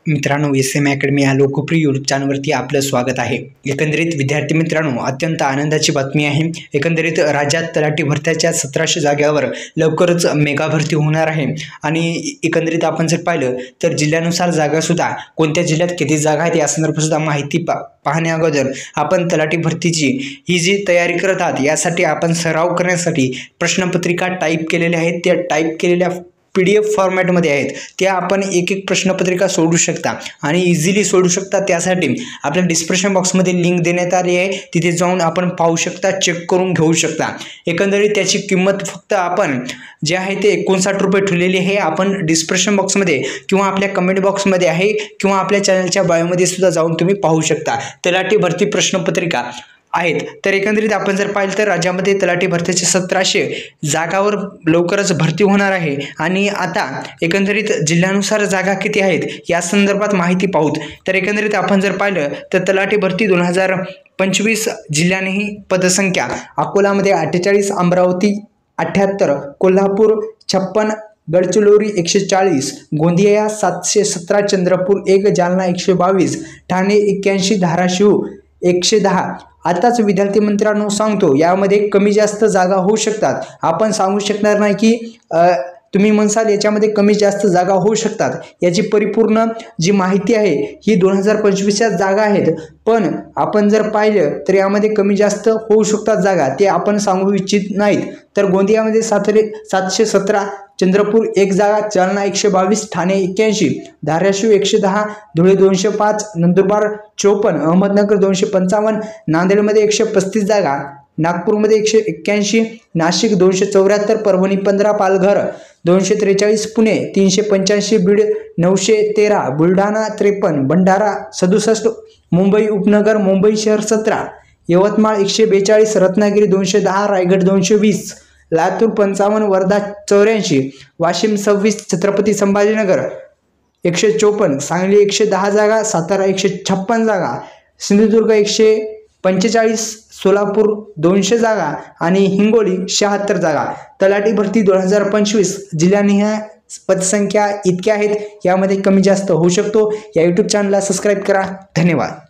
मित्रांनो, SM. Academy या लोकप्रिय यूट्यूब चॅनलवरती आपलं स्वागत आहे। एकंदरीत विद्यार्थी मित्रांनो, अत्यंत आनंदाची बातमी आहे। एकंदरीत राज्यात तलाठी भरत्याच्या 1700 जागांवर लवकरच मेगा भरती होणार आहे आणि एकंदरीत आपण जर पाहिलं तर जिल्ह्यानुसार जागा सुद्धा कोणत्या जिल्ह्यात किती जागा आहेत या संदर्भात सुद्धा माहिती पाहण्या अगोदर आपण तलाठी भरतीची ही जी तयारी करत आहात यासाठी आपण सराव करण्यासाठी प्रश्नपत्रिका टाईप केलेल्या आहेत। त्या टाईप केलेल्या PDF फॉर्मॅटमध्ये आहेत, त्या आपण एक एक प्रश्नपत्रिका सोडवू शकता आणि इझिली सोडवू शकता। त्यासाठी आपल्या डिस्क्रिप्शन बॉक्समध्ये लिंक देण्यात आली आहे, तिथे जाऊन आपण पाहू शकता, चेक करून घेऊ शकता। एकंदरीत त्याची किंमत फक्त आपण जे आहे ते 59 रुपये ठेवलेली आहे। आपण डिस्क्रिप्शन बॉक्समध्ये किंवा आपल्या कमेंट बॉक्समध्ये आहे किंवा आपल्या चॅनलच्या बायोमध्ये सुद्धा जाऊन तुम्ही पाहू शकता। तलाठी भरती प्रश्नपत्रिका आहेत। तर एकंदरीत आपण जर पाहिलं तर राज्यामध्ये तलाठी भरतीच्या 1700 जागावर लवकरच भरती होणार आहे आणि आता एकंदरीत जिल्ह्यानुसार जागा किती आहेत या संदर्भात माहिती पाहूत। तर एकंदरीत आपण जर पाहिलं तर तलाठी भरती 2025 जिल्ह्यांनी पदसंख्या अकोलामध्ये 48, अमरावती 78, कोल्हापूर 56, गडचिरोली 140, गोंदिया 717, चंद्रपूर 1, जालना 122, ठाणे 81, धाराशिव 110। आताच विद्यार्थी मित्रांनो सांगतो, यामध्ये कमी जास्त जागा होऊ शकतात। आपण सांगू शकणार नाही की तुम्ही म्हणसाल याच्यामध्ये कमी जास्त जागा होऊ शकतात। याची परिपूर्ण जी माहिती आहे ही 2025च्या जागा आहेत, पण आपण जर पाहिलं तर यामध्ये कमी जास्त होऊ शकतात जागा, ते आपण सांगू इच्छित नाहीत। तर गोंदियामध्ये 717, चंद्रपूर 1 जागा, जालना 122, ठाणे 81, धाराशिव 110, धुळे 205, नंदुरबार 54, अहमदनगर 255, नांदेडमध्ये 135 जागा, नागपूरमध्ये 181, नाशिक 274, परभणी 15, पालघर 243, पुणे 385, बीड 913, बुलढाणा 53, भंडारा 67, मुंबई उपनगर मुंबई शहर 17, यवतमाळ 142, रत्नागिरी 210, रायगड 220, लातूर 55, वर्धा 84, वाशिम 26, छत्रपती संभाजीनगर 154, सांगली 110 जागा, सातारा 156 जागा, सिंधुदुर्ग 145, सोलापूर 200 जागा आणि हिंगोली 76 जागा। तलाठी भरती 2025 जिल्ह्यांनी ह्या पदसंख्या इतक्या आहेत, यामध्ये कमी जास्त होऊ शकतो। या यूट्यूब चॅनलला सबस्क्राईब करा। धन्यवाद।